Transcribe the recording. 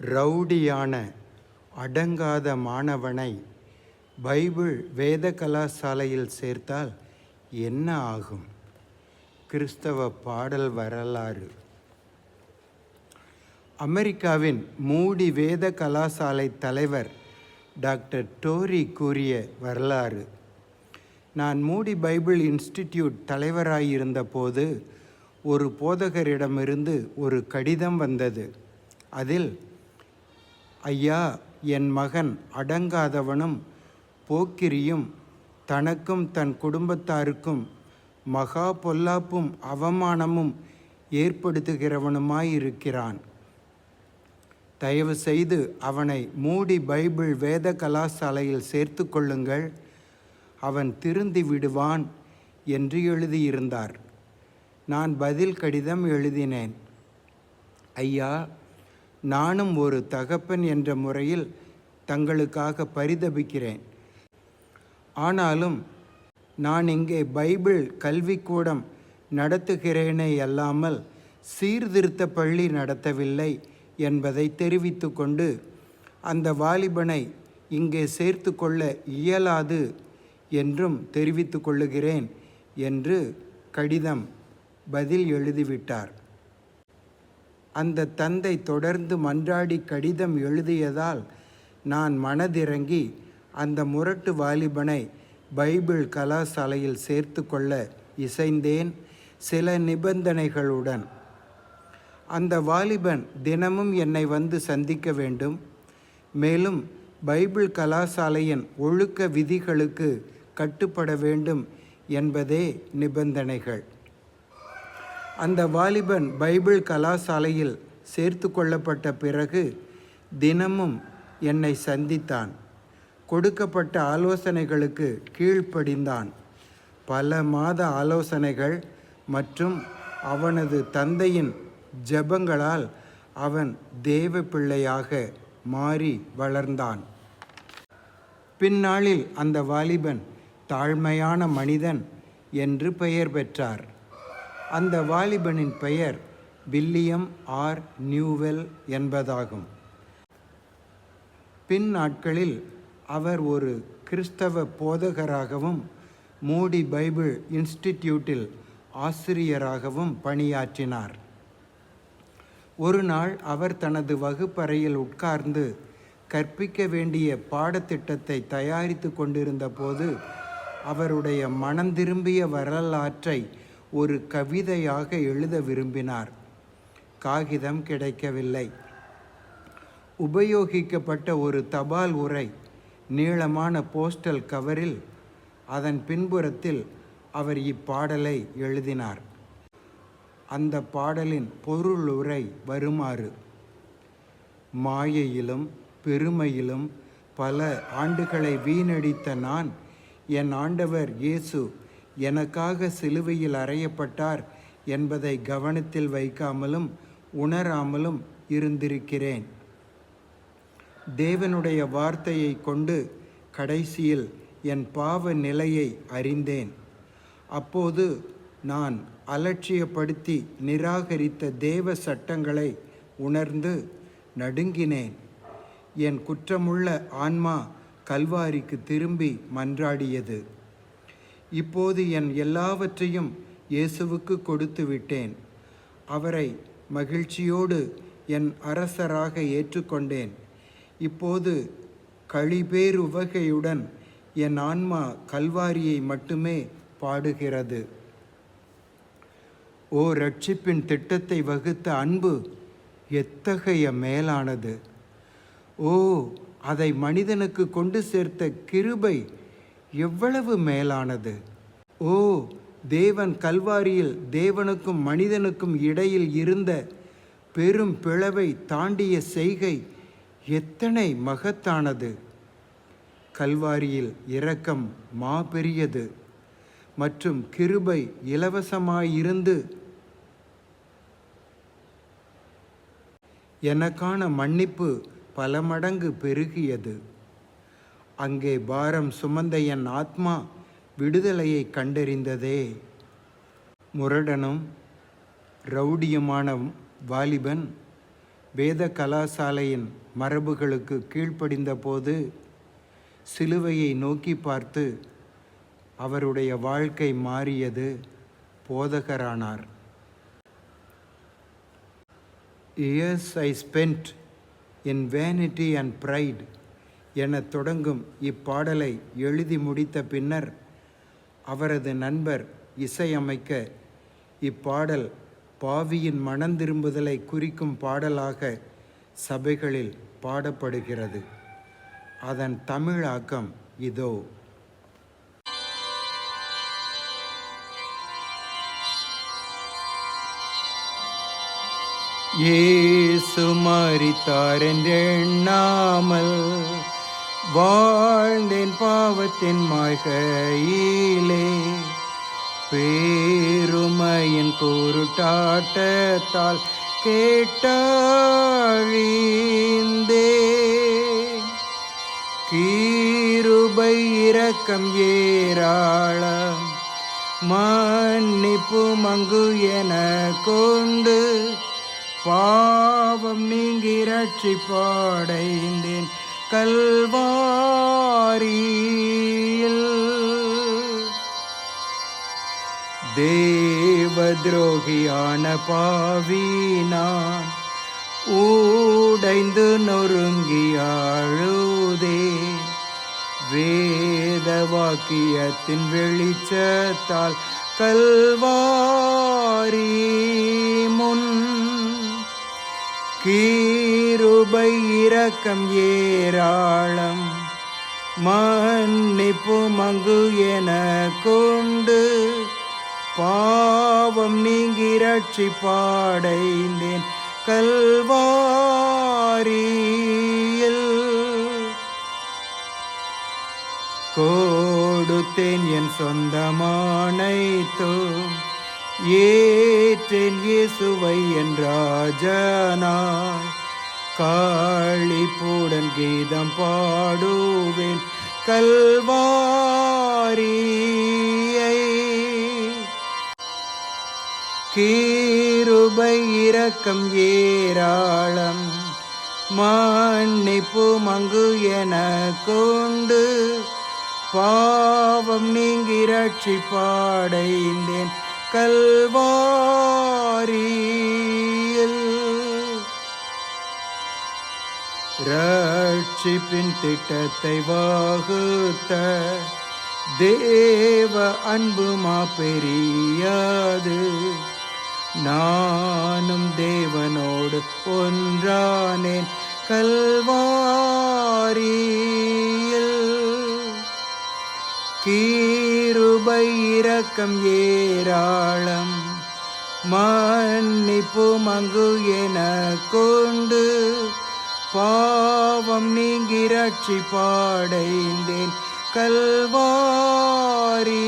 ரவுடியான அடங்காத மாணவனை பைபிள் வேத கலாசாலையில் சேர்த்தால் என்ன ஆகும்? கிறிஸ்தவ பாடல் வரலாறு. அமெரிக்காவின் மூடி வேத கலாசாலை தலைவர் டாக்டர் டோரி கூறிய வரலாறு. நான் மூடி பைபிள் இன்ஸ்டிடியூட் தலைவராயிருந்த போது ஒரு போதகரிடமிருந்து ஒரு கடிதம் வந்தது. அதில், ஐயா, என் மகன் அடங்காதவனும் போக்கிரியும் தனக்கும் தன் குடும்பத்தாருக்கும் மகா பொல்லாப்பும் அவமானமும் ஏற்படுத்துகிறவனுமாயிருக்கிறான். தயவு செய்து அவனை மூடி பைபிள் வேத கலாசாலையில் சேர்த்து கொள்ளுங்கள், அவன் திருந்தி விடுவான் என்று எழுதியிருந்தார். நான் பதில் கடிதம் எழுதினேன். ஐயா, நானும் ஒரு தகப்பன் என்ற முறையில் தங்களுக்காக பரிதபிக்கிறேன். ஆனாலும் நான் இங்கே பைபிள் கல்விக்கூடம் நடத்துகிறேனே அல்லாமல் சீர்திருத்த பள்ளி நடத்தவில்லை என்பதை தெரிவித்து கொண்டு அந்த வாலிபனை இங்கே சேர்த்து கொள்ள இயலாது என்றும் தெரிவித்து கொள்ளுகிறேன் என்று கடிதம் பதில் எழுதிவிட்டார். அந்த தந்தை தொடர்ந்து மன்றாடி கடிதம் எழுதியதால் நான் மனதிறங்கி அந்த முரட்டு வாலிபனை பைபிள் கலாசாலையில் சேர்த்து கொள்ள இசைந்தேன், சில நிபந்தனைகளுடன். அந்த வாலிபன் தினமும் என்னை வந்து சந்திக்க வேண்டும், மேலும் பைபிள் கலாசாலையின் ஒழுக்க விதிகளுக்கு கட்டுப்பட வேண்டும் என்பதே நிபந்தனைகள். அந்த வாலிபன் பைபிள் கலாசாலையில் சேர்த்து கொள்ளப்பட்ட பிறகு தினமும் என்னை சந்தித்தான். கொடுக்கப்பட்ட ஆலோசனைகளுக்கு கீழ்ப்படிந்தான். பல மாத ஆலோசனைகள் மற்றும் அவனது தந்தையின் ஜெபங்களால் அவன் தேவ பிள்ளையாக மாறி வளர்ந்தான். பின்னாளில் அந்த வாலிபன் தாழ்மையான மனிதன் என்று பெயர் பெற்றார். அந்த வாலிபனின் பெயர் வில்லியம் ஆர். நியூவெல் என்பதாகும். பின் நாட்களில் அவர் ஒரு கிறிஸ்தவ போதகராகவும் மூடி பைபிள் இன்ஸ்டிடியூட்டில் ஆசிரியராகவும் பணியாற்றினார். ஒரு நாள் அவர் தனது வகுப்பறையில் உட்கார்ந்து கற்பிக்க வேண்டிய பாடத்திட்டத்தை தயாரித்து கொண்டிருந்த போது அவருடைய மனந்திரும்பிய வரலாற்றை ஒரு கவிதையாக எழுத விரும்பினார். காகிதம் கிடைக்கவில்லை. உபயோகிக்கப்பட்ட ஒரு தபால் உறை நீளமான போஸ்டல் கவரில் அதன் பின்புறத்தில் அவர் இப்பாடலை எழுதினார். அந்த பாடலின் பொருளுரை வருமாறு: மாயையிலும் பெருமையிலும் பல ஆண்டுகளை வீணடித்த நான், என் ஆண்டவர் இயேசு எனக்காக சிலுவையில் அறையப்பட்டார் என்பதை கவனத்தில் வைக்காமலும் உணராமலும் இருந்திருக்கிறேன். தேவனுடைய வார்த்தையை கொண்டு கடைசியில் என் பாவ நிலையை அறிந்தேன். அப்போது நான் அலட்சியப்படுத்தி நிராகரித்த தேவ சட்டங்களை உணர்ந்து நடுங்கினேன். என் குற்றமுள்ள ஆன்மா கல்வாரிக்கு திரும்பி மன்றாடியது. இப்போது என் எல்லாவற்றையும் இயேசுவுக்கு கொடுத்து விட்டேன். அவரை மகிழ்ச்சியோடு என் அரசராக ஏற்றுக்கொண்டேன். இப்போது களிபேருவகையுடன் என் ஆன்மா கல்வாரியை மட்டுமே பாடுகிறது. ஓ, ரட்சிப்பின் திட்டத்தை வகுத்த அன்பு எத்தகைய மேலானது! ஓ, அதை மனிதனுக்கு கொண்டு சேர்த்த கிருபை எவ்வளவு மேலானது! ஓ, தேவன் கல்வாரியில் தேவனுக்கும் மனிதனுக்கும் இடையில் இருந்த பெரும் பிளவை தாண்டிய செய்கை எத்தனை மகத்தானது! கல்வாரியில் இரக்கம் மாபெரியது மற்றும் கிருபை இலவசமாயிருந்து எனக்கான மன்னிப்பு பல மடங்கு பெருகியது. அங்கே பாரம் சுமந்த என் ஆத்மா விடுதலையை கண்டறிந்ததே. முரடனும் ரவுடியுமான வாலிபன் வேத கலாசாலையின் மரபுகளுக்கு கீழ்ப்படிந்த போது சிலுவையை நோக்கி பார்த்து அவருடைய வாழ்க்கை மாறியது. போதகரானார். Years I spent in vanity and pride என தொடங்கும் இப்பாடலை எழுதி முடித்த பின்னர் அவரது நண்பர் இசையமைக்க இப்பாடல் பாவியின் மனந்திரும்புதலை குறிக்கும் பாடலாக சபைகளில் பாடப்படுகிறது. அதன் தமிழாக்கம் இதோ. இயேசு மரித்தார் என்றெண்ணாமல் வாழ்ந்தேன் பாவத்தின் மாய்கையிலே, பேருமையின் கூருட்டாட்டத்தால் கேட்டாழிந்தே, கிருபை இரக்கம் ஏராளம் மன்னிப்பு மங்கு என கொண்டு பாவம் நீங்கி ரட்சிப்படைந்தேன் கல்வாரியில். தேவ துரோகியான பாவி நான் உடைந்து நொறுங்கி அழுதே, வேத வாக்கியத்தின் வெளிச்சத்தால் கல்வாரி முன் கிருபை இரக்கம் ஏராளம் மன்னிப்பு மங்கு என கொண்டு பாவம் நீங்கி ரட்சிப்படைந்தேன் கல்வாரியில். கொடுத்தேன் என் சொந்தமானைத்தும் ஏற்றேன் இயேசுவை என் ராஜனாய், களிப்புடன் கீதம் பாடுவேன் கல்வாரியை. கிருபை இரக்கம் ஏராளம் மன்னிப்பு மங்கு என கொண்டு பாவம் நீங்கி ரட்சிப்படைந்தேன் கல்வாரியில். ரட்சிப்பின் திட்டத்தை வகுத்த தேவ அன்புமா பெரியது, நானும் தேவனோடு ஒன்றானேன் கல்வாரியில். கிருபை இரக்கம் ஏராளம் மன்னிப்பு மங்கு என கொண்டு பாவம் நீங்கி ரட்சிப்படைந்தேன் கல்வாரி.